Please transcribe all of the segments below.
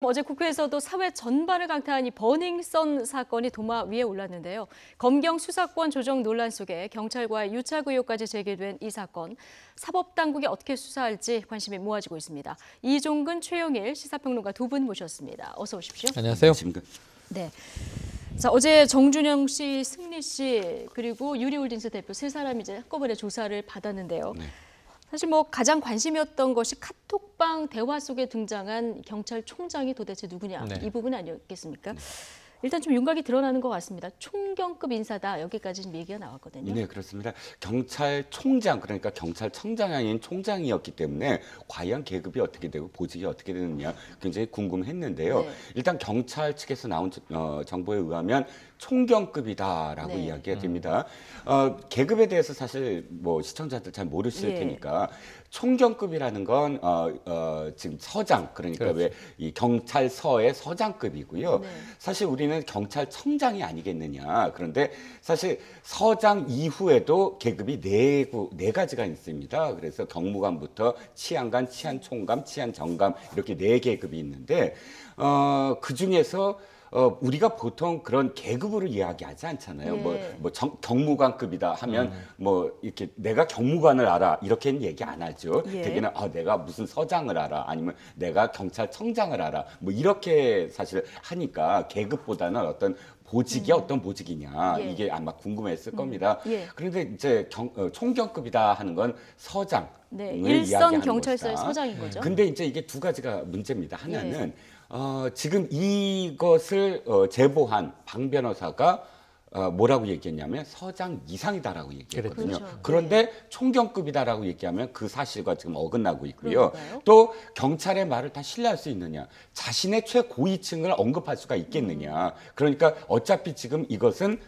어제 국회에서도 사회 전반을 강타한 이 버닝썬 사건이 도마 위에 올랐는데요. 검경 수사권 조정 논란 속에 경찰과의 유착 의혹까지 제기된 이 사건. 사법당국이 어떻게 수사할지 관심이 모아지고 있습니다. 이종근, 최영일 시사평론가 두 분 모셨습니다. 어서 오십시오. 안녕하세요. 네. 자, 어제 정준영 씨, 승리 씨, 그리고 유리홀딩스 대표 세 사람이 이제 한꺼번에 조사를 받았는데요. 네. 사실 가장 관심이었던 것이 카톡방 대화 속에 등장한 경찰총장이 도대체 누구냐, 네. 이 부분 아니었겠습니까? 일단 좀 윤곽이 드러나는 것 같습니다. 총경급 인사다, 여기까지 좀 얘기가 나왔거든요. 네, 그렇습니다. 경찰총장, 그러니까 경찰청장이 아닌 총장이었기 때문에 과연 계급이 어떻게 되고 보직이 어떻게 되느냐 굉장히 궁금했는데요. 네. 일단 경찰 측에서 나온 정보에 의하면 총경급이다라고 네. 이야기가 됩니다. 계급에 대해서 사실 시청자들 잘 모르실 예. 테니까 총경급이라는 건 지금 서장, 그러니까 그렇죠. 왜 이 경찰서의 서장급이고요. 네. 사실 우리는 경찰청장이 아니겠느냐. 그런데 사실 서장 이후에도 계급이 네 가지가 있습니다. 그래서 경무관부터 치안관, 치안총감, 치안정감 이렇게 네 계급이 있는데 그 중에서 우리가 보통 그런 계급으로 이야기하지 않잖아요. 예. 경무관급이다 하면 이렇게 내가 경무관을 알아 이렇게는 얘기 안 하죠. 예. 대개는 내가 무슨 서장을 알아 아니면 내가 경찰청장을 알아 이렇게 사실 하니까 계급보다는 어떤 보직이 어떤 보직이냐 예. 이게 아마 궁금했을 겁니다. 예. 그런데 이제 총경급이다 하는 건 서장을 네, 이야기하는 일선 경찰서의 것이다. 서장인 거죠. 근데 이제 이게 두 가지가 문제입니다. 하나는 지금 이것을 제보한 방 변호사가 뭐라고 얘기했냐면 서장 이상이다라고 얘기했거든요. 그렇죠. 그런데 총경급이다라고 얘기하면 그 사실과 지금 어긋나고 있고요. 그러니까요. 또 경찰의 말을 다 신뢰할 수 있느냐, 자신의 최고위층을 언급할 수가 있겠느냐. 그러니까 어차피 지금 이것은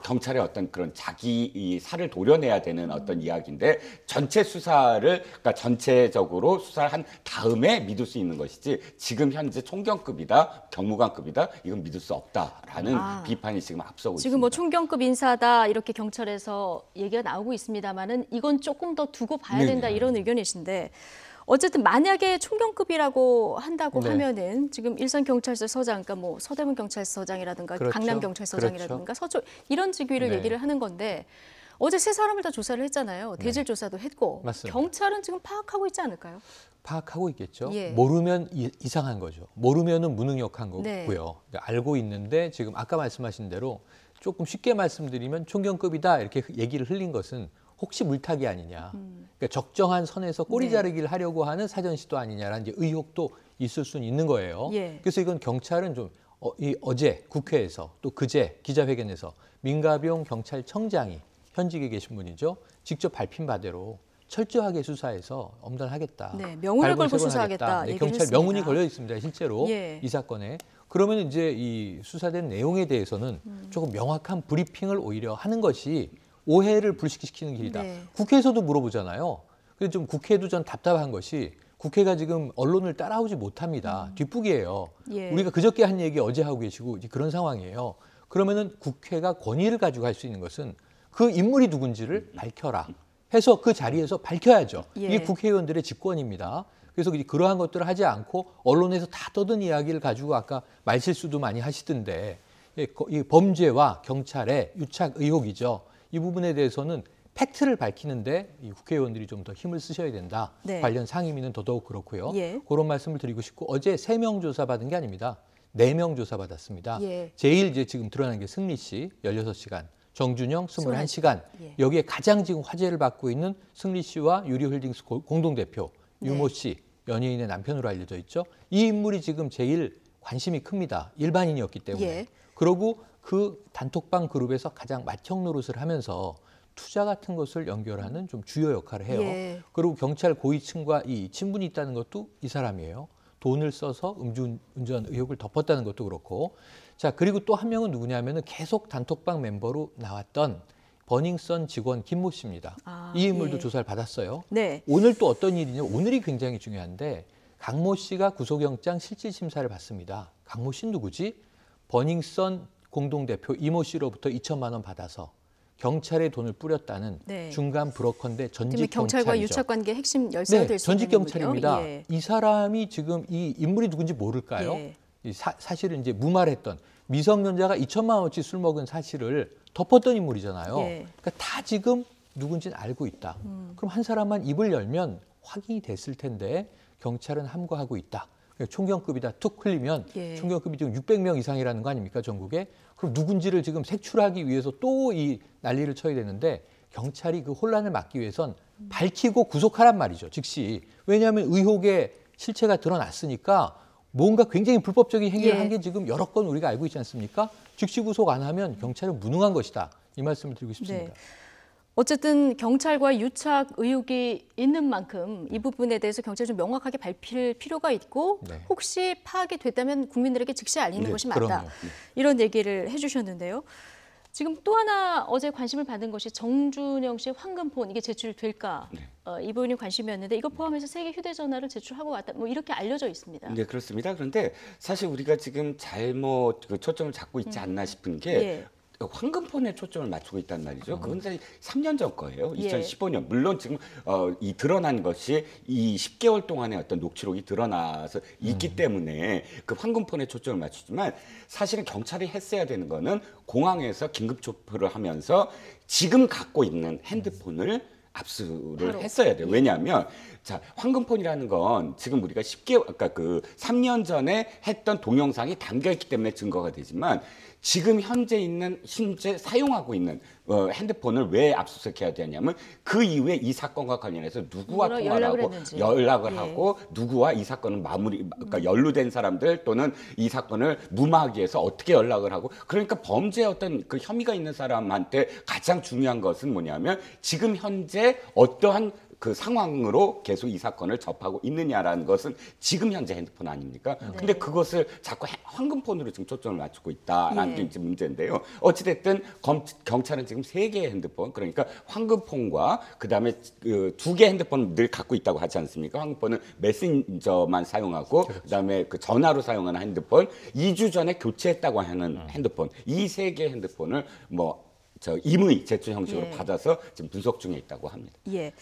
경찰의 어떤 그런 자기 이 살을 도려내야 되는 어떤 이야기인데 전체 수사를 그러니까 전체적으로 수사를 한 다음에 믿을 수 있는 것이지 지금 현재 총경급이다, 경무관급이다 이건 믿을 수 없다라는 비판이 지금 앞서고 지금 있습니다. 총경급 인사다 이렇게 경찰에서 얘기가 나오고 있습니다만은 이건 조금 더 두고 봐야 네네. 된다 이런 의견이신데 어쨌든 만약에 총경급이라고 한다고 네. 하면은 지금 일선경찰서 서장, 그러니까 서대문 경찰서장이라든가 그렇죠. 강남경찰서장이라든가 서초 이런 직위를 네. 얘기를 하는 건데 어제 세 사람을 다 조사를 했잖아요. 대질 조사도 했고 맞습니다. 경찰은 지금 파악하고 있지 않을까요? 파악하고 있겠죠. 예. 모르면 이상한 거죠. 모르면은 무능력한 거고요. 네. 그러니까 알고 있는데 지금 아까 말씀하신 대로 조금 쉽게 말씀드리면 총경급이다 이렇게 얘기를 흘린 것은 혹시 물타기 아니냐. 그러니까 적정한 선에서 꼬리 네. 자르기를 하려고 하는 사전 시도 아니냐라는 이제 의혹도 있을 수는 있는 거예요. 예. 그래서 이건 경찰은 좀 어제 국회에서 또 그제 기자회견에서 민가병 경찰청장이 현직에 계신 분이죠. 직접 밝힌 바대로 철저하게 수사해서 엄단하겠다. 네, 명운을 걸고 발본색원하겠다. 수사하겠다 네, 얘기를 경찰 했습니다. 명운이 걸려 있습니다. 실제로 예. 이 사건에. 그러면 이제 이 수사된 내용에 대해서는 조금 명확한 브리핑을 오히려 하는 것이 오해를 불식시키는 길이다. 네. 국회에서도 물어보잖아요. 그래서 좀 국회도 전 답답한 것이 국회가 지금 언론을 따라오지 못합니다. 뒷북이에요. 예. 우리가 그저께 한 얘기 어제 하고 계시고 이제 그런 상황이에요. 그러면은 국회가 권위를 가지고 할 수 있는 것은 그 인물이 누군지를 밝혀라 해서 그 자리에서 밝혀야죠. 예. 이게 국회의원들의 직권입니다. 그래서 그러한 것들을 하지 않고 언론에서 다 떠든 이야기를 가지고 아까 말실수도 많이 하시던데 이 범죄와 경찰의 유착 의혹이죠. 이 부분에 대해서는 팩트를 밝히는데 이 국회의원들이 좀 더 힘을 쓰셔야 된다. 네. 관련 상임위는 더더욱 그렇고요. 예. 그런 말씀을 드리고 싶고 어제 3명 조사받은 게 아닙니다. 4명 조사받았습니다. 예. 제일 이제 지금 드러난 게 승리 씨 16시간, 정준영 21시간. 예. 여기에 가장 지금 화제를 받고 있는 승리 씨와 유리홀딩스 공동대표 네. 유모 씨, 연예인의 남편으로 알려져 있죠. 이 인물이 지금 제일 관심이 큽니다. 일반인이었기 때문에. 예. 그러고 그 단톡방 그룹에서 가장 맏형 노릇을 하면서 투자 같은 것을 연결하는 좀 주요 역할을 해요. 예. 그리고 경찰 고위층과 이 친분이 있다는 것도 이 사람이에요. 돈을 써서 음주운전 의혹을 덮었다는 것도 그렇고. 자, 그리고 또 한 명은 누구냐면은 계속 단톡방 멤버로 나왔던 버닝썬 직원 김모 씨입니다. 이 인물도 예. 조사를 받았어요. 네. 오늘 또 어떤 일이냐? 오늘이 굉장히 중요한데 강모 씨가 구속영장 실질심사를 받습니다. 강모 씨는 누구지? 버닝썬 공동대표 이모 씨로부터 2천만 원 받아서 경찰에 돈을 뿌렸다는 네. 중간 브로커인데 전직 경찰과 경찰이죠. 유착 관계 핵심 열쇠가 네, 될 수 전직 있는 경찰입니다. 인물이요. 예. 이 사람이 지금 이 인물이 누군지 모를까요? 예. 사실은 이제 무말했던 미성년자가 2천만 원어치 술 먹은 사실을 덮었던 인물이잖아요. 예. 그러니까 다 지금 누군지는 알고 있다. 그럼 한 사람만 입을 열면 확인이 됐을 텐데 경찰은 함구하고 있다. 총경급이다 툭 흘리면 예. 총경급이 지금 600명 이상이라는 거 아닙니까 전국에? 그럼 누군지를 지금 색출하기 위해서 또 이 난리를 쳐야 되는데 경찰이 그 혼란을 막기 위해선 밝히고 구속하란 말이죠. 즉시. 왜냐하면 의혹의 실체가 드러났으니까 뭔가 굉장히 불법적인 행위를 예. 한 게 지금 여러 건 우리가 알고 있지 않습니까? 즉시 구속 안 하면 경찰은 무능한 것이다. 이 말씀을 드리고 싶습니다. 네. 어쨌든 경찰과 유착 의혹이 있는 만큼 이 부분에 대해서 경찰이 좀 명확하게 밝힐 필요가 있고 네. 혹시 파악이 됐다면 국민들에게 즉시 알리는 네, 것이 맞다. 그럼요. 이런 얘기를 해주셨는데요. 지금 또 하나 어제 관심을 받은 것이 정준영 씨의 황금폰 이게 제출될까 이 부분이 관심이었는데 이거 포함해서 세계 휴대전화를 제출하고 왔다 뭐 이렇게 알려져 있습니다. 네, 그렇습니다. 그런데 사실 우리가 지금 잘못 그 초점을 잡고 있지 않나 싶은 게 예. 황금폰에 초점을 맞추고 있단 말이죠. 그건 사실 3년 전 거예요. 예. 2015년. 물론 지금 이 드러난 것이 이 10개월 동안의 어떤 녹취록이 드러나서 있기 때문에 그 황금폰에 초점을 맞추지만 사실은 경찰이 했어야 되는 거는 공항에서 긴급 조표를 하면서 지금 갖고 있는 핸드폰을 압수를 바로. 했어야 돼요. 왜냐하면 자 황금폰이라는 건 지금 우리가 10개월 아까 그 3년 전에 했던 동영상이 담겨 있기 때문에 증거가 되지만 지금 현재 사용하고 있는 핸드폰을 왜 압수수색해야 되냐면 그 이후에 이 사건과 관련해서 누구와 누구랑 통화를 연락을 하고 했는지. 연락을 예. 하고 누구와 이 사건을 그러니까 연루된 사람들 또는 이 사건을 무마하기 위해서 어떻게 연락을 하고 그러니까 범죄에 어떤 그 혐의가 있는 사람한테 가장 중요한 것은 뭐냐면 지금 현재 어떠한 그 상황으로 계속 이 사건을 접하고 있느냐라는 것은 지금 현재 핸드폰 아닙니까? 근데 그것을 자꾸 황금폰으로 지금 초점을 맞추고 있다라는 게 이제 문제인데요. 어찌됐든 경찰은 지금 3개의 핸드폰, 그러니까 황금폰과 그다음에 그 2개 핸드폰을 늘 갖고 있다고 하지 않습니까? 황금폰은 메신저만 사용하고 그다음에 그 전화로 사용하는 핸드폰, 2주 전에 교체했다고 하는 핸드폰, 이 3개 핸드폰을 임의 제출 형식으로 예. 받아서 지금 분석 중에 있다고 합니다. 예.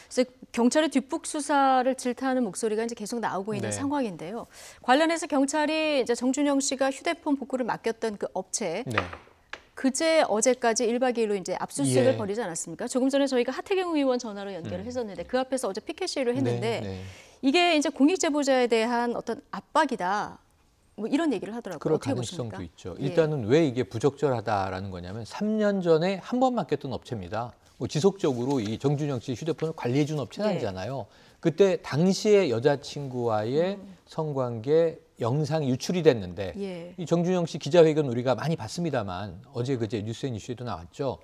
그래서 경찰의 뒷북 수사를 질타하는 목소리가 이제 계속 나오고 있는 네. 상황인데요. 관련해서 경찰이 이제 정준영 씨가 휴대폰 복구를 맡겼던 그 업체 네. 그제 어제까지 1박 2일로 이제 압수수색을 예. 벌이지 않았습니까? 조금 전에 저희가 하태경 의원 전화로 연결을 했었는데 그 앞에서 어제 피켓 시위를 했는데 네, 네. 이게 이제 공익 제보자에 대한 어떤 압박이다. 뭐 이런 얘기를 하더라고요. 그럴 어떻게 보십니까? 가능성도 있죠. 예. 일단은 왜 이게 부적절하다라는 거냐면 3년 전에 한 번 맡겼던 업체입니다. 뭐 지속적으로 이 정준영 씨 휴대폰을 관리해 준 업체는 네. 아니잖아요. 그때 당시에 여자친구와의 성관계 영상이 유출이 됐는데 예. 이 정준영 씨 기자회견 우리가 많이 봤습니다만 어제 그제 뉴스에도 나왔죠.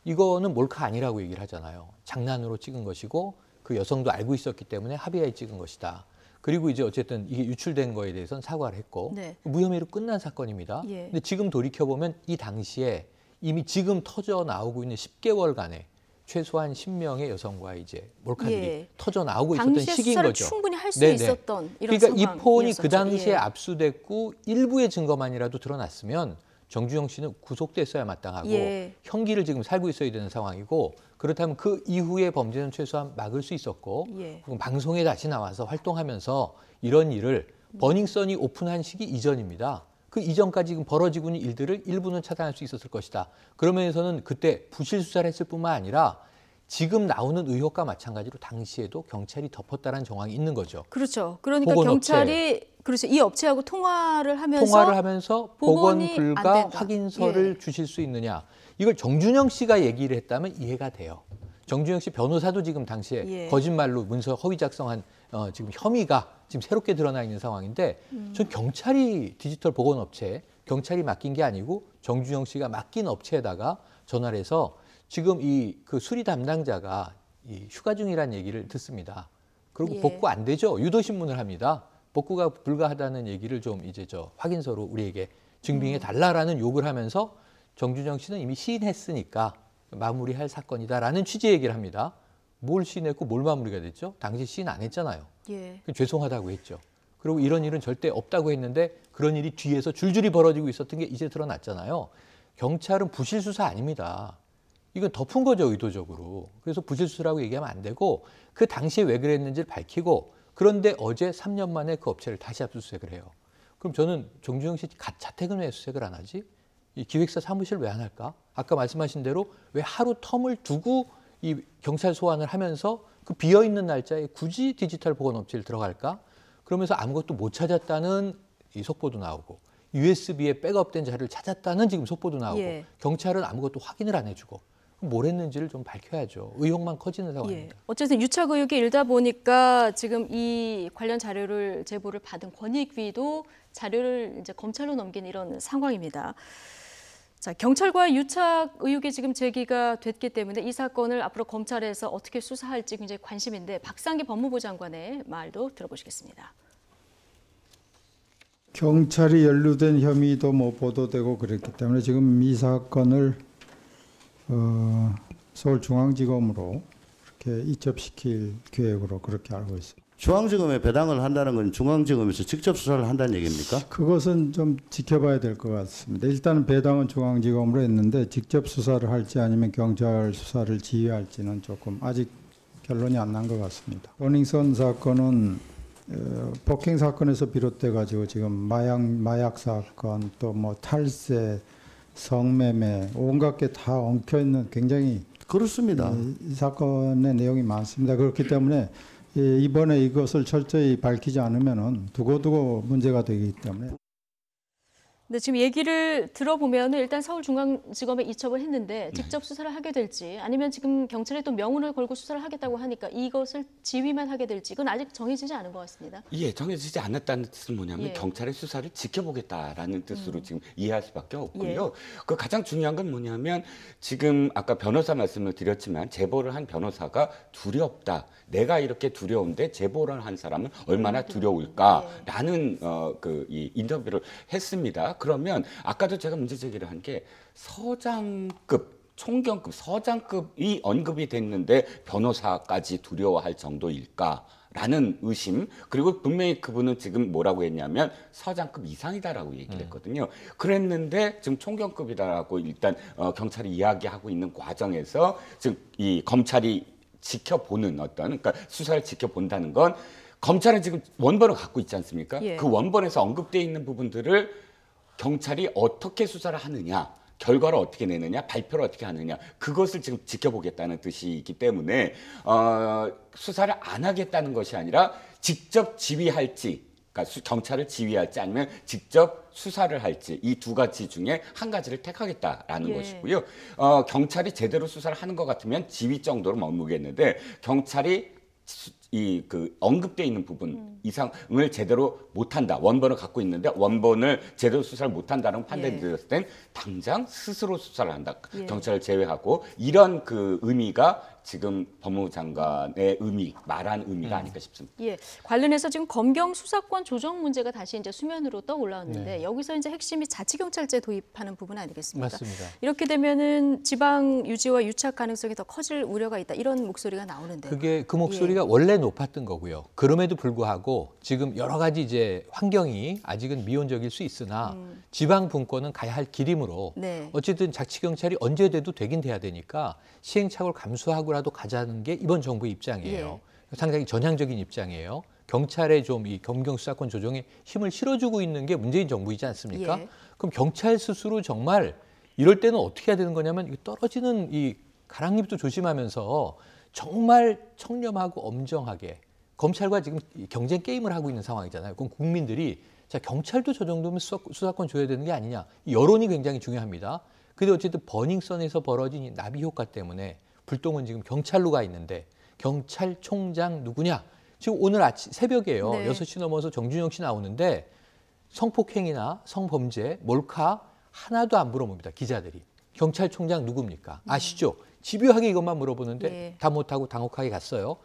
이거는 몰카 아니라고 얘기를 하잖아요. 장난으로 찍은 것이고 그 여성도 알고 있었기 때문에 합의하에 찍은 것이다. 그리고 이제 어쨌든 이게 유출된 거에 대해서는 사과를 했고 네. 무혐의로 끝난 사건입니다. 예. 근데 지금 돌이켜보면 이 당시에 이미 지금 터져 나오고 있는 10개월간에 최소한 10명의 여성과 이제 몰카들이 예. 터져 나오고 있었던 당시에 시기인 수사를 거죠. 충분히 할 수 네네. 있었던 이런 그러니까 이 폰이 상황이었었죠. 그 당시에 예. 압수됐고 일부의 증거만이라도 드러났으면 정주영 씨는 구속됐어야 마땅하고 예. 형기를 지금 살고 있어야 되는 상황이고 그렇다면 그 이후의 범죄는 최소한 막을 수 있었고 예. 그리고 방송에 다시 나와서 활동하면서 이런 일을 버닝썬이 오픈한 시기 이전입니다. 그 이전까지 지금 벌어지고 있는 일들을 일부는 차단할 수 있었을 것이다. 그러면서는 그때 부실 수사를 했을 뿐만 아니라 지금 나오는 의혹과 마찬가지로 당시에도 경찰이 덮었다는 정황이 있는 거죠. 그렇죠. 그러니까 보건업체. 경찰이 그렇죠. 이 업체하고 통화를 하면서 보건 복원이 안 불가 된다. 확인서를 예. 주실 수 있느냐. 이걸 정준영 씨가 얘기를 했다면 이해가 돼요. 정준영 씨 변호사도 지금 당시에 예. 거짓말로 문서 허위 작성한 지금 혐의가 지금 새롭게 드러나 있는 상황인데 전 경찰이 디지털 보건업체 경찰이 맡긴 게 아니고 정준영 씨가 맡긴 업체에다가 전화를 해서 지금 이 그 수리 담당자가 이 휴가 중이라는 얘기를 듣습니다. 그리고 예. 복구 안 되죠. 유도신문을 합니다. 복구가 불가하다는 얘기를 좀 이제 확인서로 우리에게 증빙해 달라라는 요구를 하면서 정준영 씨는 이미 시인했으니까 마무리할 사건이다라는 취지의 얘기를 합니다. 뭘 시인했고 뭘 마무리가 됐죠? 당시 시인 안 했잖아요. 예. 죄송하다고 했죠. 그리고 이런 일은 절대 없다고 했는데 그런 일이 뒤에서 줄줄이 벌어지고 있었던 게 이제 드러났잖아요. 경찰은 부실 수사 아닙니다. 이건 덮은 거죠, 의도적으로. 그래서 부실수라고 얘기하면 안 되고 그 당시에 왜 그랬는지를 밝히고 그런데 어제 3년 만에 그 업체를 다시 압수수색을 해요. 그럼 저는 정주영 씨 자택은 왜 수색을 안 하지? 이 기획사 사무실 왜 안 할까? 아까 말씀하신 대로 왜 하루 텀을 두고 이 경찰 소환을 하면서 그 비어있는 날짜에 굳이 디지털 보건업체를 들어갈까? 그러면서 아무것도 못 찾았다는 이 속보도 나오고 USB에 백업된 자료를 찾았다는 지금 속보도 나오고 예. 경찰은 아무것도 확인을 안 해주고 뭘 했는지를 좀 밝혀야죠. 의혹만 커지는 예. 상황입니다. 어쨌든 유착 의혹이 일다 보니까 지금 이 관련 자료를 제보를 받은 권익위도 자료를 이제 검찰로 넘긴 이런 상황입니다. 자, 경찰과의 유착 의혹이 지금 제기가 됐기 때문에 이 사건을 앞으로 검찰에서 어떻게 수사할지 굉장히 관심인데 박상기 법무부 장관의 말도 들어보시겠습니다. 경찰이 연루된 혐의도 뭐 보도되고 그랬기 때문에 지금 이 사건을 서울중앙지검으로 이렇게 이첩시킬 계획으로 그렇게 알고 있습니다. 중앙지검에 배당을 한다는 건 중앙지검에서 직접 수사를 한다는 얘기입니까? 그것은 좀 지켜봐야 될 것 같습니다. 일단은 배당은 중앙지검으로 했는데 직접 수사를 할지 아니면 경찰 수사를 지휘할지는 조금 아직 결론이 안 난 것 같습니다. 버닝썬 사건은 폭행 사건에서 비롯돼 가지고 지금 마약 사건 또 뭐 탈세, 성매매 온갖 게 다 엉켜 있는 굉장히 그렇습니다. 이 사건의 내용이 많습니다. 그렇기 때문에 이번에 이것을 철저히 밝히지 않으면은 두고두고 문제가 되기 때문에. 근데 지금 얘기를 들어보면 일단 서울중앙지검에 이첩을 했는데 직접 수사를 하게 될지 아니면 지금 경찰에 또 명운을 걸고 수사를 하겠다고 하니까 이것을 지휘만 하게 될지 이건 아직 정해지지 않은 것 같습니다. 예, 정해지지 않았다는 뜻은 뭐냐면 예. 경찰의 수사를 지켜보겠다라는 뜻으로 지금 이해할 수밖에 없고요. 예. 그 가장 중요한 건 뭐냐면 지금 아까 변호사 말씀을 드렸지만 제보를 한 변호사가 두렵다. 내가 이렇게 두려운데 제보를 한 사람은 얼마나 두려울까라는 이 인터뷰를 했습니다. 그러면 아까도 제가 문제 제기를 한 게 서장급 총경급 서장급이 언급이 됐는데 변호사까지 두려워할 정도일까라는 의심. 그리고 분명히 그분은 지금 뭐라고 했냐면 서장급 이상이다라고 얘기를 했거든요. 그랬는데 지금 총경급이다라고 일단 경찰이 이야기하고 있는 과정에서 지금 이 검찰이 지켜보는 그러니까 수사를 지켜본다는 건 검찰은 지금 원본을 갖고 있지 않습니까? 예. 그 원본에서 언급되어 있는 부분들을 경찰이 어떻게 수사를 하느냐, 결과를 어떻게 내느냐, 발표를 어떻게 하느냐, 그것을 지금 지켜보겠다는 뜻이기 때문에 수사를 안 하겠다는 것이 아니라 직접 지휘할지, 그러니까 경찰을 지휘할지 아니면 직접 수사를 할지 이 두 가지 중에 한 가지를 택하겠다라는 예. 것이고요. 경찰이 제대로 수사를 하는 것 같으면 지휘 정도로 머무겠는데 경찰이 그 언급되어 있는 부분 이상을 제대로 못한다. 원본을 갖고 있는데 원본을 제대로 수사를 못한다는 판단이 예. 들었을 땐 당장 스스로 수사를 한다. 예. 경찰을 제외하고 이런 그 의미가 지금 법무부 장관의 말한 의미가 아닐까 싶습니다. 예, 관련해서 지금 검경 수사권 조정 문제가 다시 이제 수면으로 떠올라왔는데 네. 여기서 이제 핵심이 자치경찰제 도입하는 부분 아니겠습니까? 맞습니다. 이렇게 되면은 지방 유지와 유착 가능성이 더 커질 우려가 있다 이런 목소리가 나오는데. 그게 그 목소리가 원래 높았던 거고요. 그럼에도 불구하고 지금 여러 가지 이제 환경이 아직은 미온적일 수 있으나 지방 분권은 가야 할 길이므로 네. 어쨌든 자치경찰이 언제 돼도 되긴 돼야 되니까 시행착오를 감수하고라도 가자는 게 이번 정부의 입장이에요. 상당히 전향적인 입장이에요. 경찰에 좀 이 검경 수사권 조정에 힘을 실어주고 있는 게 문재인 정부이지 않습니까? 예. 그럼 경찰 스스로 정말 이럴 때는 어떻게 해야 되는 거냐면 이 떨어지는 이 가랑잎도 조심하면서 정말 청렴하고 엄정하게 검찰과 지금 경쟁 게임을 하고 있는 상황이잖아요. 그럼 국민들이 자 경찰도 저 정도면 수사권 줘야 되는 게 아니냐. 이 여론이 굉장히 중요합니다. 근데 어쨌든 버닝썬에서 벌어진 이 나비 효과 때문에 불똥은 지금 경찰로 가 있는데 경찰총장 누구냐? 지금 오늘 아침 새벽에요. 네. 6시 넘어서 정준영 씨 나오는데 성폭행이나 성범죄, 몰카 하나도 안 물어봅니다. 기자들이. 경찰총장 누굽니까? 아시죠? 집요하게 이것만 물어보는데 예. 다 못하고 당혹하게 갔어요.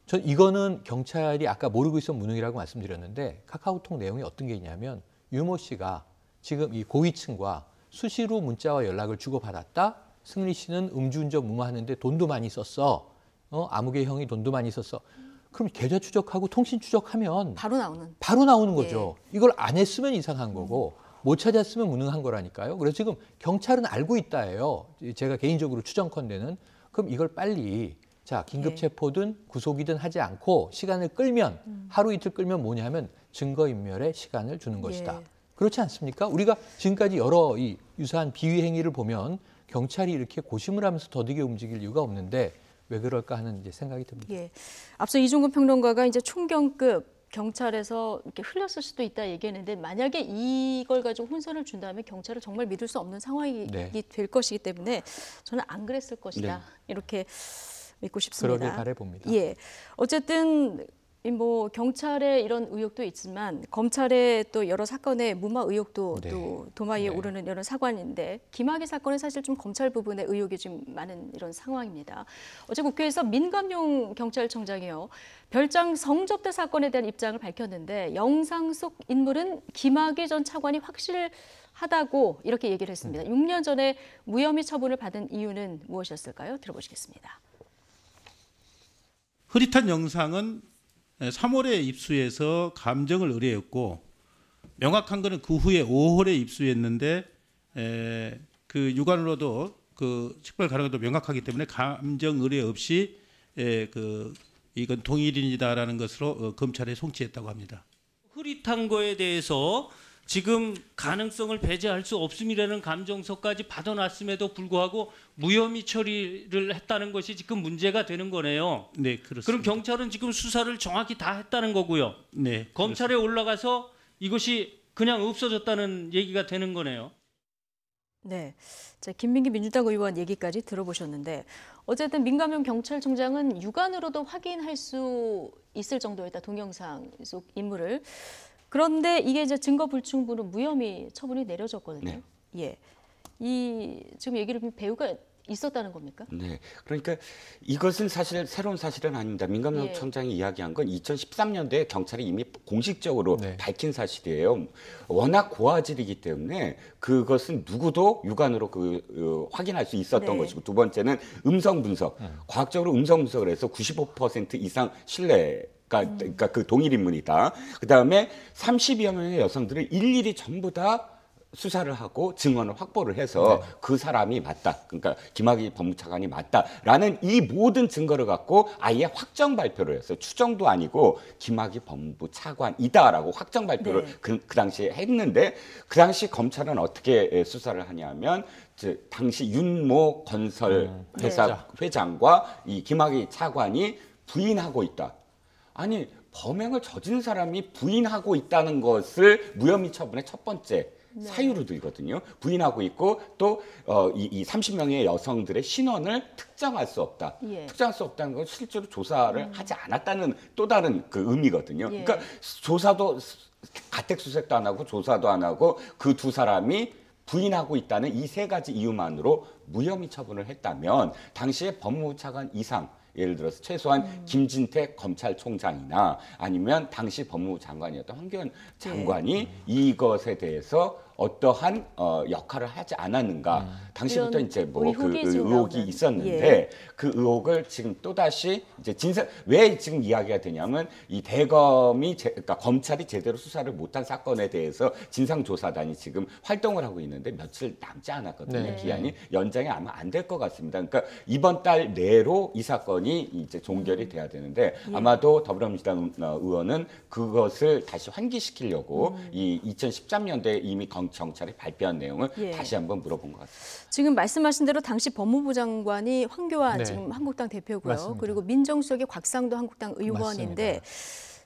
전 이거는 경찰이 아까 모르고 있어 무능이라고 말씀드렸는데 카카오톡 내용이 어떤 게 있냐면 유모 씨가 지금 이 고위층과 수시로 문자와 연락을 주고받았다. 승리 씨는 음주운전 무마하는데 돈도 많이 썼어. 아무개 형이 돈도 많이 썼어. 그럼 계좌 추적하고 통신 추적하면 바로 나오는. 바로 나오는 거죠. 이걸 안 했으면 이상한 거고 못 찾았으면 무능한 거라니까요. 그래서 지금 경찰은 알고 있다예요. 제가 개인적으로 추정컨대는 그럼 이걸 빨리 자 긴급 체포든 구속이든 하지 않고 시간을 끌면 하루 이틀 끌면 뭐냐 하면 증거인멸에 시간을 주는 것이다. 그렇지 않습니까? 우리가 지금까지 여러 이 유사한 비위 행위를 보면 경찰이 이렇게 고심을 하면서 더디게 움직일 이유가 없는데 왜 그럴까 하는 이제 생각이 듭니다. 예. 앞서 이종근 평론가가 이제 총경급 경찰에서 이렇게 흘렸을 수도 있다 얘기했는데 만약에 이걸 가지고 혼선을 준다면 경찰을 정말 믿을 수 없는 상황이 될 것이기 때문에 저는 안 그랬을 것이다. 이렇게 믿고 싶습니다. 그러길 바라봅니다. 예. 어쨌든 뭐 경찰의 이런 의혹도 있지만 검찰의 또 여러 사건의 무마 의혹도 또 도마 위에 오르는 이런 사관인데 김학의 사건은 사실 좀 검찰 부분의 의혹이 좀 많은 이런 상황입니다. 어제 국회에서 민감용 경찰청장이요. 별장 성접대 사건에 대한 입장을 밝혔는데 영상 속 인물은 김학의 전 차관이 확실하다고 이렇게 얘기를 했습니다. 6년 전에 무혐의 처분을 받은 이유는 무엇이었을까요? 들어보시겠습니다. 흐릿한 영상은 3월에 입수해서 감정을 의뢰했고 명확한 것은 그 후에 5월에 입수했는데 그 유관으로도 그 식별 가능성도 명확하기 때문에 감정 의뢰 없이 이건 동일인이다라는 것으로 검찰에 송치했다고 합니다. 흐릿한 거에 대해서 지금 가능성을 배제할 수 없음이라는 감정서까지 받아놨음에도 불구하고 무혐의 처리를 했다는 것이 지금 문제가 되는 거네요. 네, 그렇습니다. 그럼 경찰은 지금 수사를 정확히 다 했다는 거고요. 네, 검찰에 올라가서 이것이 그냥 없어졌다는 얘기가 되는 거네요. 네, 자, 김민기 민주당 의원 얘기까지 들어보셨는데 어쨌든 민감용 경찰청장은 육안으로도 확인할 수 있을 정도였다. 동영상 속 인물을. 그런데 이게 이제 증거 불충분으로 무혐의 처분이 내려졌거든요. 예, 이 지금 얘기를 보면 배우가 있었다는 겁니까? 네, 그러니까 이것은 사실 새로운 사실은 아닙니다. 민감용 청장이 이야기한 건 2013년도에 경찰이 이미 공식적으로 밝힌 사실이에요. 워낙 고화질이기 때문에 그것은 누구도 육안으로 확인할 수 있었던 것이고 두 번째는 음성 분석, 과학적으로 음성 분석을 해서 95% 이상 신뢰. 그러니까 그 동일 인물이다. 그 다음에 30여 명의 여성들을 일일이 전부 다 수사를 하고 증언을 확보를 해서 그 사람이 맞다. 그러니까 김학의 법무차관이 맞다라는 이 모든 증거를 갖고 아예 확정 발표를 했어요. 추정도 아니고 김학의 법무차관이다라고 확정 발표를 그 당시에 했는데 그 당시 검찰은 어떻게 수사를 하냐면 당시 윤모 건설 회사 회장과 이 김학의 차관이 부인하고 있다. 아니 범행을 저지른 사람이 부인하고 있다는 것을 무혐의 처분의 첫 번째 사유로 들거든요. 부인하고 있고 또 이 30명의 여성들의 신원을 특정할 수 없다. 특정할 수 없다는 건 실제로 조사를 하지 않았다는 또 다른 그 의미거든요. 그러니까 조사도 가택수색도 안 하고 조사도 안 하고 그 두 사람이 부인하고 있다는 이 세 가지 이유만으로 무혐의 처분을 했다면 당시에 법무차관 이상 예를 들어서 최소한 김진태 검찰총장이나 아니면 당시 법무부 장관이었던 황교안 장관이 이것에 대해서 어떠한 역할을 하지 않았는가. 당시부터 이제 뭐 그 의혹이 있었는데 그 의혹을 지금 또 다시 이제 왜 지금 이야기가 되냐면 이 대검이 그러니까 검찰이 제대로 수사를 못한 사건에 대해서 진상조사단이 지금 활동을 하고 있는데 며칠 남지 않았거든요. 기한이 연장이 아마 안 될 것 같습니다. 그러니까 이번 달 내로 이 사건이 이제 종결이 돼야 되는데 아마도 더불어민주당 의원은 그것을 다시 환기시키려고 이 2013년도에 이미 경찰이 발표한 내용을 다시 한번 물어본 것 같습니다. 지금 말씀하신 대로 당시 법무부 장관이 황교안 지금 한국당 대표고요. 맞습니다. 그리고 민정수석의 곽상도 한국당 의원인데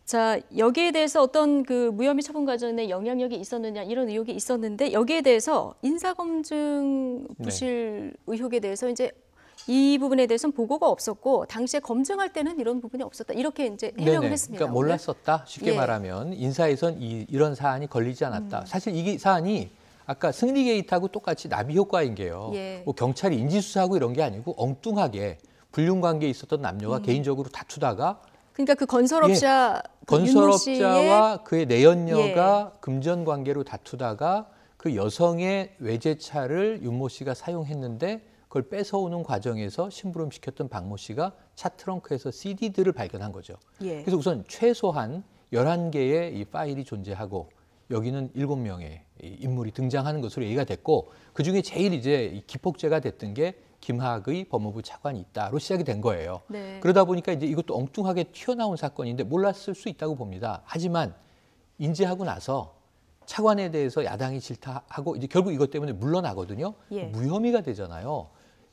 자 여기에 대해서 어떤 그 무혐의 처분 과정에 영향력이 있었느냐 이런 의혹이 있었는데 여기에 대해서 인사검증 부실 의혹에 대해서 이제 이 부분에 대해서는 보고가 없었고 당시에 검증할 때는 이런 부분이 없었다. 이렇게 이제 해명을 했습니다. 그러니까 몰랐었다. 쉽게 말하면 인사에선 이런 사안이 걸리지 않았다. 사실 이 사안이 아까 승리 게이트하고 똑같이 나비 효과인 게요. 뭐 경찰이 인지수사하고 이런 게 아니고 엉뚱하게 불륜 관계에 있었던 남녀가 개인적으로 다투다가 그러니까 그 건설업자 건설업자와 그의 내연녀가 금전 관계로 다투다가 그 여성의 외제차를 윤모 씨가 사용했는데 그걸 뺏어오는 과정에서 심부름시켰던 박모 씨가 차 트렁크에서 CD들을 발견한 거죠. 그래서 우선 최소한 11개의 이 파일이 존재하고 여기는 7명의 인물이 등장하는 것으로 얘기가 됐고 그중에 제일 이제 기폭제가 됐던 게 김학의 법무부 차관이 있다로 시작이 된 거예요. 네. 그러다 보니까 이제 이것도 엉뚱하게 튀어나온 사건인데 몰랐을 수 있다고 봅니다. 하지만 인지하고 나서 차관에 대해서 야당이 질타하고 이제 결국 이것 때문에 물러나거든요. 예. 무혐의가 되잖아요.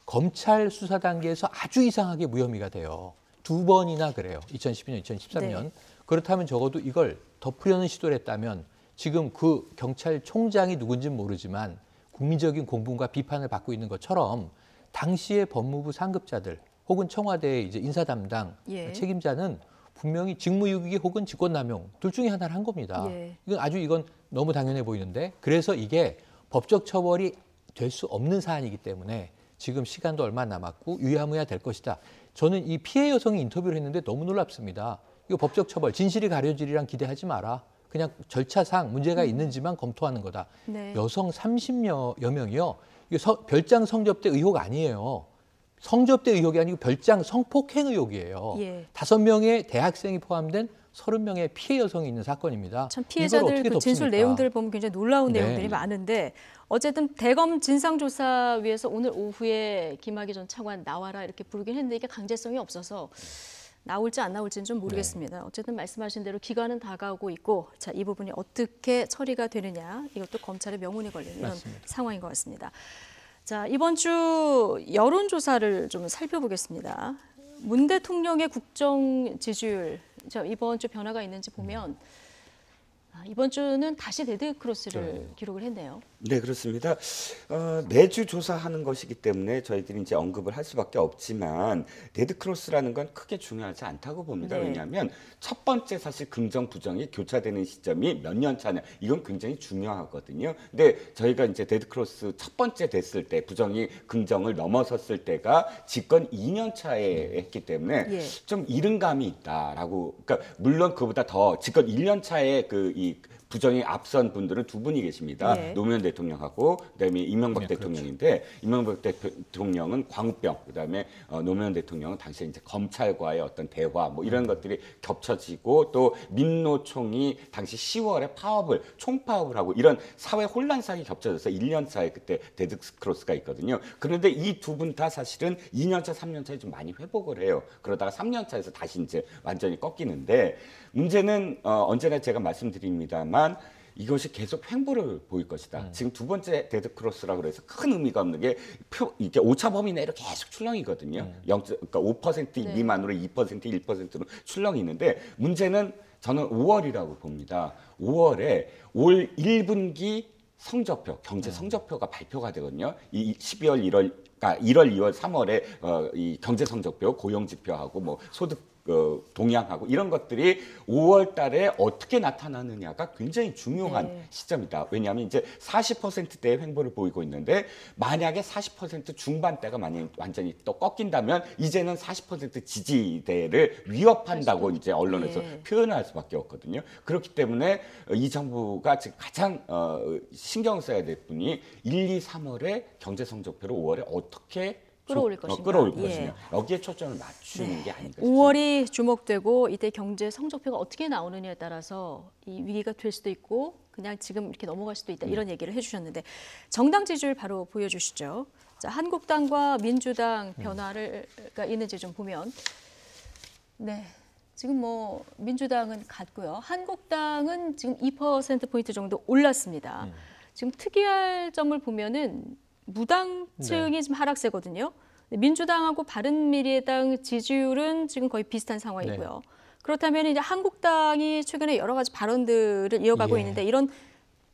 검찰 수사 단계에서 아주 이상하게 무혐의가 돼요. 2번이나 그래요. 2012년, 2013년. 네. 그렇다면 적어도 이걸 덮으려는 시도를 했다면 지금 그 경찰총장이 누군지는 모르지만 국민적인 공분과 비판을 받고 있는 것처럼 당시의 법무부 상급자들 혹은 청와대의 이제 인사 담당 예. 책임자는 분명히 직무유기 혹은 직권남용 둘 중에 하나를 한 겁니다. 예. 이건 너무 당연해 보이는데 그래서 이게 법적 처벌이 될 수 없는 사안이기 때문에 지금 시간도 얼마 남았고 유야무야 될 것이다. 저는 이 피해 여성이 인터뷰를 했는데 너무 놀랍습니다. 이거 법적 처벌, 진실이 가려지리란 기대하지 마라. 그냥 절차상 문제가 있는지만 검토하는 거다. 네. 여성 30여 명이요. 이게 별장 성접대 의혹 아니에요. 성접대 의혹이 아니고 별장 성폭행 의혹이에요. 예. 5명의 대학생이 포함된 30명의 피해 여성이 있는 사건입니다. 참 이걸 피해자들 어떻게 그 진술 덮습니까? 내용들을 보면 굉장히 놀라운 네. 내용들이 많은데 어쨌든 대검 진상조사위에서 오늘 오후에 김학의 전 차관 나와라 이렇게 부르긴 했는데 이게 강제성이 없어서 나올지 안 나올지는 좀 모르겠습니다. 네. 어쨌든 말씀하신 대로 기간은 다가오고 있고 자, 이 부분이 어떻게 처리가 되느냐 이것도 검찰의 명운이 걸리는 이런 맞습니다. 상황인 것 같습니다. 자, 이번 주 여론조사를 좀 살펴보겠습니다. 문 대통령의 국정 지지율 자, 이번 주 변화가 있는지 보면 이번 주는 다시 데드크로스를 기록을 했네요. 네, 그렇습니다. 매주 조사하는 것이기 때문에 저희들이 이제 언급을 할 수밖에 없지만 데드크로스라는 건 크게 중요하지 않다고 봅니다. 네. 왜냐하면 첫 번째 사실 긍정 부정이 교차되는 시점이 몇 년 차냐 이건 굉장히 중요하거든요. 근데 저희가 이제 데드크로스 첫 번째 됐을 때 부정이 긍정을 넘어섰을 때가 집권 2년 차에 했기 때문에 예. 좀 이른감이 있다라고. 그러니까 물론 그보다 더 집권 1년 차에 이 부정이 앞선 분들은 두 분이 계십니다. 예. 노무현 대통령하고 그다음에 이명박 네, 대통령인데 이명박 대통령은 광우병, 그다음에 노무현 대통령은 당시에 이제 검찰과의 어떤 대화 뭐 이런 것들이 겹쳐지고 또 민노총이 당시 10월에 총파업을 하고 이런 사회 혼란상이 겹쳐져서 1년 차에 그때 데드크로스가 있거든요. 그런데 이 두 분 다 사실은 2년 차, 3년 차에 좀 많이 회복을 해요. 그러다가 3년 차에서 다시 이제 완전히 꺾이는데 문제는 언제나 제가 말씀드립니다만 이것이 계속 횡보를 보일 것이다. 지금 두 번째 데드크로스라고 그래서 큰 의미가 없는 게 이게 오차 범위 내로 계속 출렁이거든요. 그러니까 5% 네. 미만으로 2%, 1%로 출렁이 있는데 문제는 저는 5월이라고 봅니다. 5월에 올 1분기 성적표, 경제 성적표가 발표가 되거든요. 이 12월, 1월, 그러니까 1월, 2월, 3월에 이 경제 성적표, 고용 지표하고 뭐 소득 동향하고 이런 것들이 5월 달에 어떻게 나타나느냐가 굉장히 중요한 네. 시점이다. 왜냐하면 이제 40%대의 횡보를 보이고 있는데 만약에 40% 중반대가 만약 완전히 또 꺾인다면 이제는 40% 지지대를 위협한다고 이제 언론에서 예. 표현할 수밖에 없거든요. 그렇기 때문에 이 정부가 지금 가장 신경 써야 될 분이 1, 2, 3월에 경제 성적표를 5월에 어떻게 끌어올릴 것인가. 끌어올 예. 것이냐. 여기에 초점을 맞추는 게 아닌가 싶습니다. 5월이 주목되고 이때 경제 성적표가 어떻게 나오느냐에 따라서 이 위기가 될 수도 있고 그냥 지금 이렇게 넘어갈 수도 있다 이런 얘기를 해주셨는데 정당 지지율 바로 보여주시죠. 자, 한국당과 민주당 변화가 있는지 좀 보면 네. 지금 뭐 민주당은 같고요. 한국당은 지금 2%포인트 정도 올랐습니다. 지금 특이할 점을 보면은 무당층이 지금 하락세거든요. 민주당하고 바른미래당 지지율은 지금 거의 비슷한 상황이고요. 그렇다면 이제 한국당이 최근에 여러 가지 발언들을 이어가고 예. 있는데 이런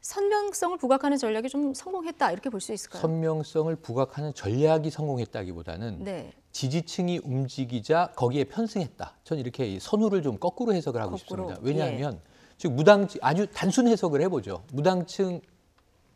선명성을 부각하는 전략이 좀 성공했다 이렇게 볼 수 있을까요? 선명성을 부각하는 전략이 성공했다기보다는 네. 지지층이 움직이자 거기에 편승했다. 저는 이렇게 이 선후를 좀 거꾸로 해석을 하고 거꾸로, 싶습니다. 왜냐하면 지금 무당층 아주 단순 해석을 해보죠. 무당층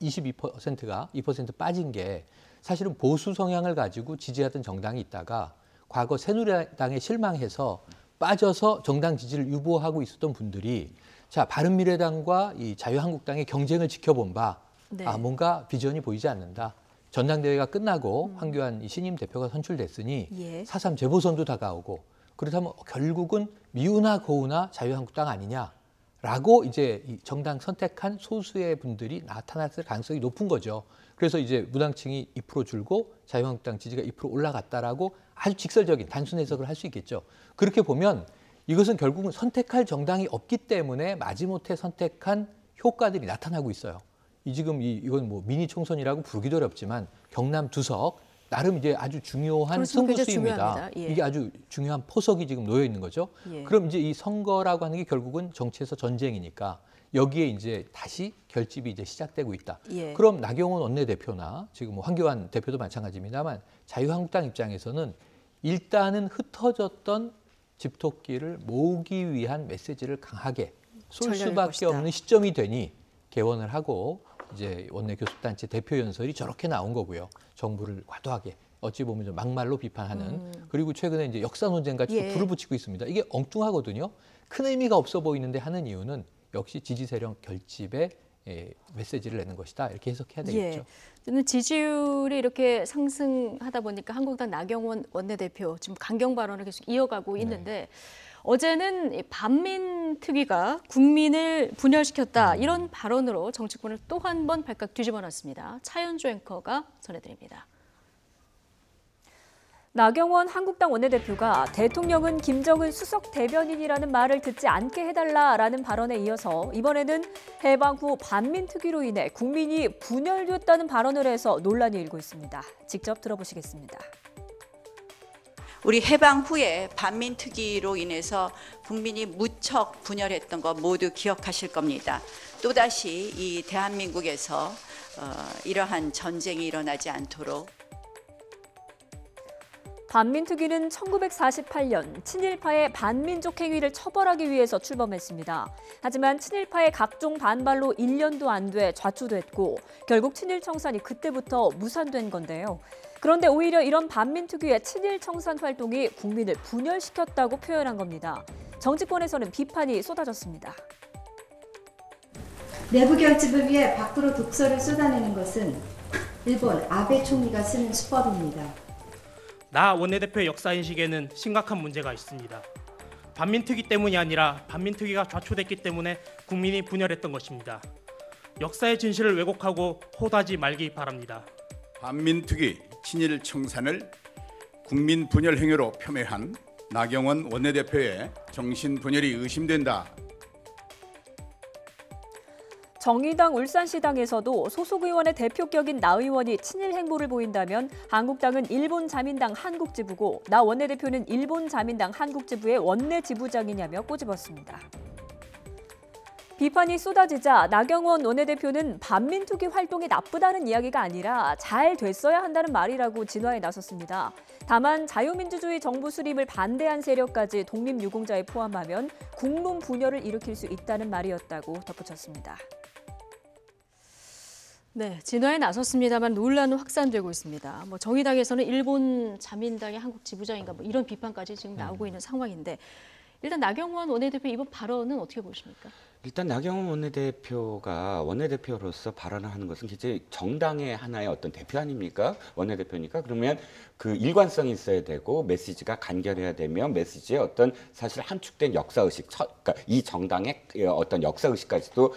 22%가 2% 빠진 게 사실은 보수 성향을 가지고 지지하던 정당이 있다가 과거 새누리당에 실망해서 빠져서 정당 지지를 유보하고 있었던 분들이 자 바른미래당과 이 자유한국당의 경쟁을 지켜본 바 네. 뭔가 비전이 보이지 않는다. 전당대회가 끝나고 황교안 신임 대표가 선출됐으니 예. 4.3 재보선도 다가오고 그렇다면 결국은 미우나 고우나 자유한국당 아니냐. 라고 이제 이 정당 선택한 소수의 분들이 나타났을 가능성이 높은 거죠. 그래서 이제 무당층이 2% 줄고 자유한국당 지지가 2% 올라갔다라고 아주 직설적인 단순 해석을 할 수 있겠죠. 그렇게 보면 이것은 결국은 선택할 정당이 없기 때문에 마지못해 선택한 효과들이 나타나고 있어요. 이건 뭐 미니 총선이라고 부르기도 어렵지만 경남 두석 나름 이제 아주 중요한 그렇죠. 굉장히 승부수입니다. 중요합니다. 예. 이게 아주 중요한 포석이 지금 놓여 있는 거죠. 예. 그럼 이제 이 선거라고 하는 게 결국은 정치에서 전쟁이니까 여기에 이제 다시 결집이 이제 시작되고 있다. 예. 그럼 나경원 원내대표나 지금 뭐 황교안 대표도 마찬가지입니다만 자유한국당 입장에서는 일단은 흩어졌던 집토끼를 모으기 위한 메시지를 강하게 쏠 전략일 수밖에 것이다. 없는 시점이 되니 개원을 하고 이제 원내교섭단체 대표 연설이 저렇게 나온 거고요. 정부를 과도하게 어찌 보면 좀 막말로 비판하는 그리고 최근에 이제 역사 논쟁까지 예. 불을 붙이고 있습니다. 이게 엉뚱하거든요. 큰 의미가 없어 보이는데 하는 이유는 역시 지지 세력 결집에 메시지를 내는 것이다. 이렇게 해석해야 되겠죠. 예. 저는 지지율이 이렇게 상승하다 보니까 한국당 나경원 원내대표 지금 강경 발언을 계속 이어가고 있는데 어제는 이 반민특위가 국민을 분열시켰다 이런 발언으로 정치권을 또 한 번 발칵 뒤집어놨습니다. 차현주 앵커가 전해드립니다. 나경원 한국당 원내대표가 대통령은 김정은 수석 대변인이라는 말을 듣지 않게 해달라라는 발언에 이어서 이번에는 해방 후 반민특위로 인해 국민이 분열됐다는 발언을 해서 논란이 일고 있습니다. 직접 들어보시겠습니다. 우리 해방 후에 반민특위로 인해서 국민이 무척 분열했던 거 모두 기억하실 겁니다. 또다시 이 대한민국에서 이러한 전쟁이 일어나지 않도록 반민특위는 1948년 친일파의 반민족 행위를 처벌하기 위해서 출범했습니다. 하지만 친일파의 각종 반발로 1년도 안 돼 좌초됐고 결국 친일청산이 그때부터 무산된 건데요. 그런데 오히려 이런 반민특위의 친일청산 활동이 국민을 분열시켰다고 표현한 겁니다. 정치권에서는 비판이 쏟아졌습니다. 내부 결집을 위해 밖으로 독서를 쏟아내는 것은 일본 아베 총리가 쓰는 수법입니다. 나 원내대표의 역사인식에는 심각한 문제가 있습니다. 반민특위 때문이 아니라 반민특위가 좌초됐기 때문에 국민이 분열했던 것입니다. 역사의 진실을 왜곡하고 호도하지 말기 바랍니다. 반민특위 친일 청산을 국민 분열 행위로 폄훼한 나경원 원내대표의 정신 분열이 의심된다. 정의당 울산시당에서도 소속 의원의 대표격인 나 의원이 친일 행보를 보인다면 한국당은 일본 자민당 한국지부고 나 원내대표는 일본 자민당 한국지부의 원내지부장이냐며 꼬집었습니다. 비판이 쏟아지자 나경원 원내대표는 반민특위 활동이 나쁘다는 이야기가 아니라 잘 됐어야 한다는 말이라고 진화에 나섰습니다. 다만 자유민주주의 정부 수립을 반대한 세력까지 독립유공자에 포함하면 국론 분열을 일으킬 수 있다는 말이었다고 덧붙였습니다. 네, 진화에 나섰습니다만 논란은 확산되고 있습니다. 뭐 정의당에서는 일본 자민당의 한국 지부장인가 뭐 이런 비판까지 지금 나오고 있는 상황인데 일단 나경원 원내대표 이번 발언은 어떻게 보십니까? 일단 나경원 원내대표가 원내대표로서 발언을 하는 것은 굉장히 정당의 하나의 어떤 대표 아닙니까? 원내대표니까. 그러면 그 일관성이 있어야 되고 메시지가 간결해야 되면 메시지의 어떤 사실 함축된 역사의식, 그러니까 이 정당의 어떤 역사의식까지도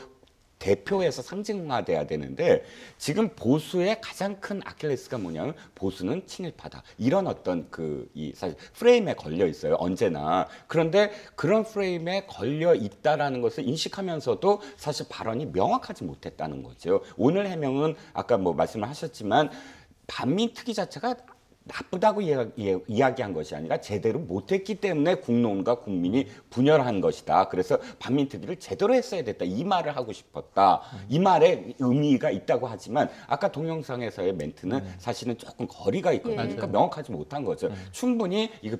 대표에서 상징화돼야 되는데 지금 보수의 가장 큰 아킬레스가 뭐냐면 보수는 친일파다. 이런 어떤 이 사실 프레임에 걸려 있어요. 언제나. 그런데 그런 프레임에 걸려 있다라는 것을 인식하면서도 사실 발언이 명확하지 못했다는 거죠. 오늘 해명은 아까 뭐 말씀을 하셨지만 반민특위 자체가 나쁘다고 이야기한 것이 아니라 제대로 못했기 때문에 국론과 국민이 분열한 것이다. 그래서 반민특위를 제대로 했어야 됐다. 이 말을 하고 싶었다. 이 말에 의미가 있다고 하지만 아까 동영상에서의 멘트는 사실은 조금 거리가 있거든요. 그러니까 명확하지 못한 거죠. 충분히 이거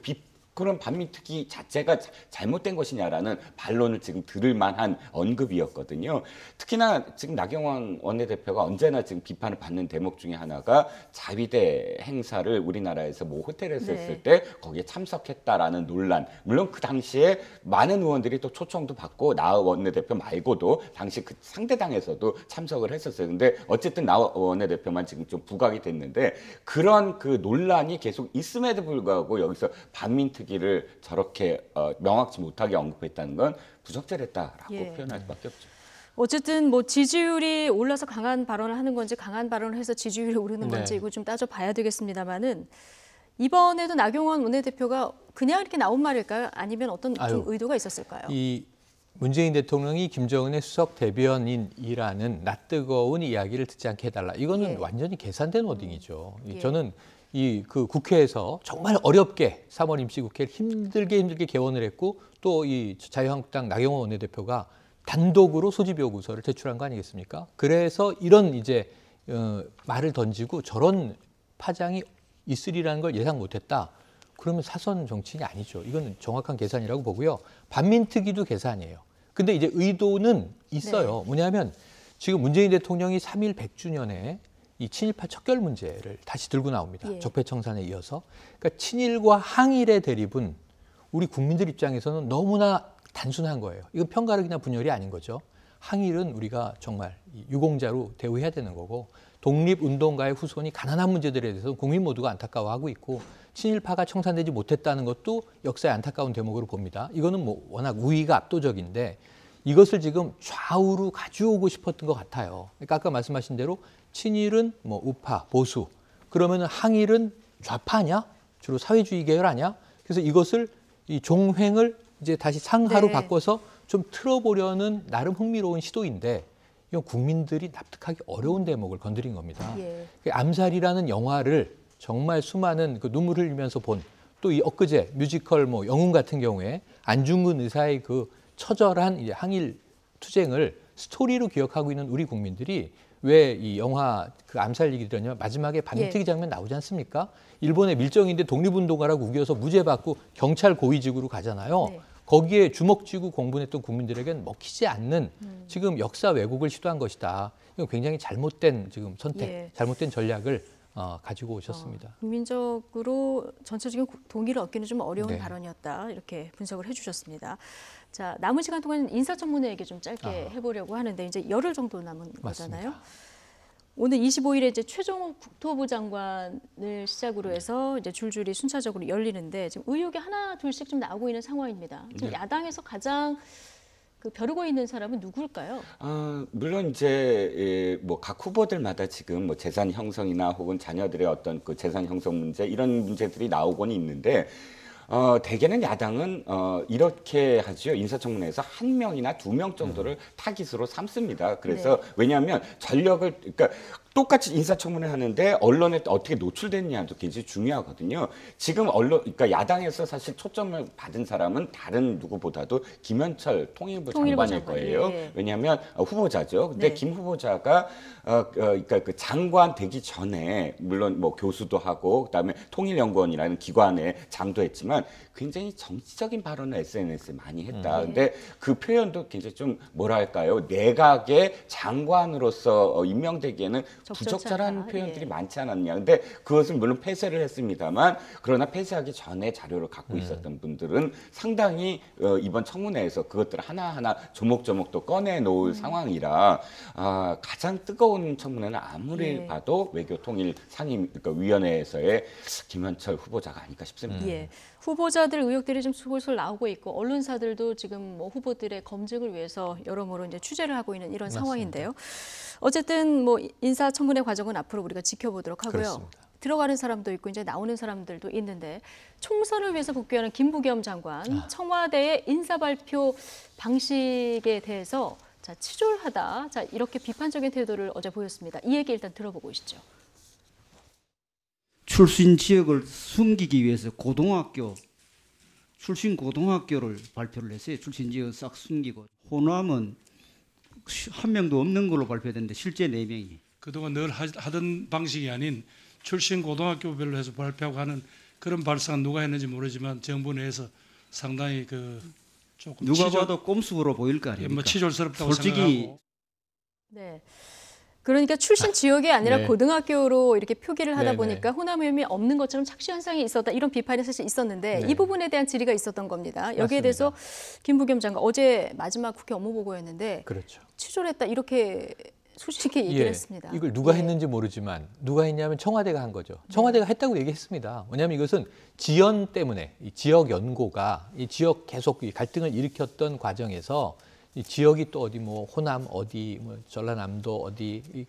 그런 반민특위 자체가 잘못된 것이냐라는 반론을 지금 들을 만한 언급이었거든요. 특히나 지금 나경원 원내대표가 언제나 지금 비판을 받는 대목 중에 하나가 자위대 행사를 우리나라에서 뭐 호텔에서 했을 때 거기에 참석했다라는 논란. 물론 그 당시에 많은 의원들이 또 초청도 받고 나 원내대표 말고도 당시 그 상대당에서도 참석을 했었어요. 근데 어쨌든 나 원내대표만 지금 좀 부각이 됐는데 그런 그 논란이 계속 있음에도 불구하고 여기서 반민특위 반민특위를 저렇게 명확치 못하게 언급했다는 건 부적절했다라고 예. 표현할 수밖에 없죠. 어쨌든 뭐 지지율이 올라서 강한 발언을 하는 건지 강한 발언을 해서 지지율이 오르는 건지 네. 이거 좀 따져봐야 되겠습니다만은 이번에도 나경원 원내대표가 그냥 이렇게 나온 말일까요? 아니면 어떤 좀 의도가 있었을까요? 이 문재인 대통령이 김정은의 수석 대변인이라는 낯뜨거운 이야기를 듣지 않게 해달라. 이거는 예. 완전히 계산된 워딩이죠. 예. 저는 그 국회에서 정말 어렵게 3월 임시국회를 힘들게 개원을 했고 또 이 자유한국당 나경원 원내대표가 단독으로 소집 요구서를 제출한 거 아니겠습니까? 그래서 이런 이제 말을 던지고 저런 파장이 있으리라는 걸 예상 못했다. 그러면 사선 정치인이 아니죠. 이건 정확한 계산이라고 보고요. 반민특위도 계산이에요. 근데 이제 의도는 있어요. 뭐냐면 지금 문재인 대통령이 3.1 100주년에 이 친일파 척결 문제를 다시 들고 나옵니다. 예. 적폐청산에 이어서. 그러니까 친일과 항일의 대립은 우리 국민들 입장에서는 너무나 단순한 거예요. 이건 편가르기나 분열이 아닌 거죠. 항일은 우리가 정말 유공자로 대우해야 되는 거고 독립운동가의 후손이 가난한 문제들에 대해서 국민 모두가 안타까워하고 있고 친일파가 청산되지 못했다는 것도 역사의 안타까운 대목으로 봅니다. 이거는 뭐 워낙 우위가 압도적인데 이것을 지금 좌우로 가져오고 싶었던 것 같아요. 그러니까 아까 말씀하신 대로 친일은 뭐 우파, 보수, 그러면 항일은 좌파냐? 주로 사회주의 계열 아니야? 그래서 이것을 이 종횡을 이제 다시 상하로 네. 바꿔서 좀 틀어보려는 나름 흥미로운 시도인데 이건 국민들이 납득하기 어려운 대목을 건드린 겁니다. 예. 암살이라는 영화를 정말 수많은 그 눈물 흘리면서 본 또 이 엊그제 뮤지컬 뭐 영웅 같은 경우에 안중근 의사의 그 처절한 이제 항일 투쟁을 스토리로 기억하고 있는 우리 국민들이 왜 이 영화 그 암살 얘기 들었냐면 마지막에 반민특위 장면 나오지 않습니까? 일본의 밀정인데 독립운동가라고 우겨서 무죄 받고 경찰 고위직으로 가잖아요. 네. 거기에 주먹 쥐고 공분했던 국민들에겐 먹히지 않는 지금 역사 왜곡을 시도한 것이다. 이건 굉장히 잘못된 지금 선택, 예. 잘못된 전략을 가지고 오셨습니다. 국민적으로 전체적인 동의를 얻기는 좀 어려운 네. 발언이었다. 이렇게 분석을 해주셨습니다. 자, 남은 시간 동안 인사청문회 얘기 좀 짧게 해보려고 하는데 이제 열흘 정도 남은 거잖아요. 오늘 25일에 이제 최종욱 국토부 장관을 시작으로 해서 이제 줄줄이 순차적으로 열리는데 지금 의혹이 하나 둘씩 좀 나오고 있는 상황입니다. 지금 네. 야당에서 가장 그 벼르고 있는 사람은 누구일까요? 물론 이제 뭐 각 후보들마다 지금 뭐 재산 형성이나 혹은 자녀들의 어떤 그 재산 형성 문제 이런 문제들이 나오곤 있는데 대개는 야당은 이렇게 하죠. 인사청문회에서 1명이나 2명 정도를 타깃으로 삼습니다. 그래서 왜냐하면 전력을 그러니까 똑같이 인사청문회 하는데 언론에 어떻게 노출됐냐도 굉장히 중요하거든요. 지금 그러니까 야당에서 사실 초점을 받은 사람은 다른 누구보다도 김현철 통일부 장관일 거예요. 예. 왜냐하면 후보자죠. 근데 네. 김 후보자가 그러니까 그 장관 되기 전에 물론 뭐 교수도 하고 그다음에 통일연구원이라는 기관에 장도 했지만 굉장히 정치적인 발언을 SNS에 많이 했다. 근데 그 표현도 굉장히 좀 뭐랄까요? 내각의 장관으로서 임명되기에는 부적절한 않다. 표현들이 예. 많지 않았냐. 근데 그것은 물론 폐쇄를 했습니다만 그러나 폐쇄하기 전에 자료를 갖고 있었던 분들은 상당히 이번 청문회에서 그것들을 하나하나 조목조목 또 꺼내놓을 상황이라 가장 뜨거운 청문회는 아무리 봐도 외교통일 상임 그러니까 위원회에서의 김현철 후보자가 아닐까 싶습니다. 예. 후보자들 의혹들이 좀 솔솔 나오고 있고 언론사들도 지금 뭐 후보들의 검증을 위해서 여러모로 이제 취재를 하고 있는 이런 상황인데요. 어쨌든 뭐 인사청문회 과정은 앞으로 우리가 지켜보도록 하고요. 그렇습니다. 들어가는 사람도 있고 이제 나오는 사람들도 있는데 총선을 위해서 복귀하는 김부겸 장관 청와대의 인사 발표 방식에 대해서 자, 치졸하다. 자, 이렇게 비판적인 태도를 어제 보였습니다. 이 얘기 일단 들어보고 오시죠. 출신 지역을 숨기기 위해서 출신 고등학교를 발표를 했어요. 출신 지역 싹 숨기고. 호남은 한 명도 없는 걸로 발표됐는데 실제 4명이. 그동안 늘 하던 방식이 아닌 출신 고등학교별로 해서 발표하고 하는 그런 발상은 누가 했는지 모르지만 정부 내에서 상당히 그 조금 누가 봐도 꼼수로 보일 거 아닙니까? 뭐 치졸스럽다고 솔직히 생각하고. 네. 그러니까 출신 지역이 아니라 네. 고등학교로 이렇게 표기를 하다 네네. 보니까 호남 의원이 없는 것처럼 착시 현상이 있었다. 이런 비판이 사실 있었는데 네. 이 부분에 대한 질의가 있었던 겁니다. 여기에 맞습니다. 대해서 김부겸 장관 어제 마지막 국회 업무보고였는데 그렇죠. 치졸했다 이렇게 솔직히 얘기를 했습니다. 이걸 누가 예. 했는지 모르지만 누가 했냐면 청와대가 한 거죠. 청와대가 했다고 얘기했습니다. 왜냐하면 이것은 지연 때문에 이 지역 연고가 이 지역 계속 이 갈등을 일으켰던 과정에서 이 지역이 또 어디 뭐 호남 어디 뭐 전라남도 어디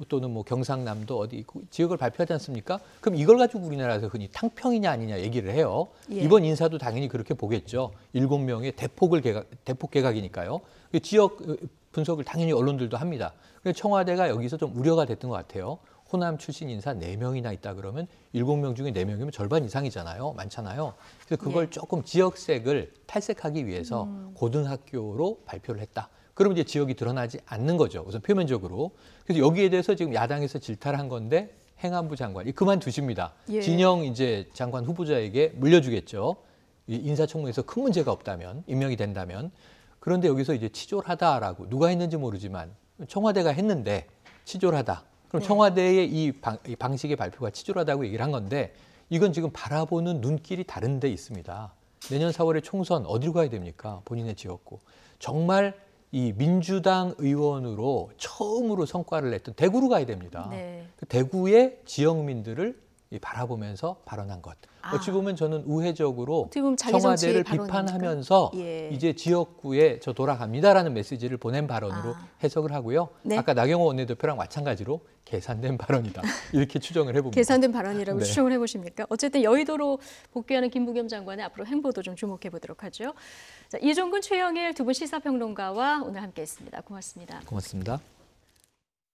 또는 뭐 경상남도 어디 지역을 발표하지 않습니까? 그럼 이걸 가지고 우리나라에서 흔히 탕평이냐 아니냐 얘기를 해요. 예. 이번 인사도 당연히 그렇게 보겠죠. 7명의 대폭 개각이니까요. 지역 분석을 당연히 언론들도 합니다. 그래서 청와대가 여기서 좀 우려가 됐던 것 같아요. 호남 출신 인사 4명이나 있다 그러면 7명 중에 4명이면 절반 이상이잖아요. 많잖아요. 그래서 그걸 조금 지역색을 탈색하기 위해서 고등학교로 발표를 했다. 그러면 이제 지역이 드러나지 않는 거죠. 우선 표면적으로. 그래서 여기에 대해서 지금 야당에서 질타를 한 건데 행안부 장관이 그만두십니다. 예. 진영 이제 장관 후보자에게 물려주겠죠. 이 인사청문회에서 큰 문제가 없다면, 임명이 된다면. 그런데 여기서 이제 치졸하다라고 누가 했는지 모르지만 청와대가 했는데 치졸하다. 그럼 청와대의 이 방식의 발표가 치졸하다고 얘기를 한 건데 이건 지금 바라보는 눈길이 다른 데 있습니다. 내년 4월에 총선 어디로 가야 됩니까? 본인의 지역구. 정말 이 민주당 의원으로 처음으로 성과를 냈던 대구로 가야 됩니다. 네. 대구의 지역민들을 바라보면서 발언한 것. 어찌 보면 저는 우회적으로 어떻게 보면 자기 정치의 청와대를 비판하면서 예. 이제 지역구에 저 돌아갑니다라는 메시지를 보낸 발언으로 해석을 하고요. 네. 아까 나경원 원내대표랑 마찬가지로 계산된 발언이다. 이렇게 추정을 해봅니다. 계산된 발언이라고 네. 추정을 해보십니까? 어쨌든 여의도로 복귀하는 김부겸 장관의 앞으로 행보도 좀 주목해 보도록 하죠. 자, 이종근, 최영일 두 분 시사평론가와 오늘 함께했습니다. 고맙습니다. 고맙습니다.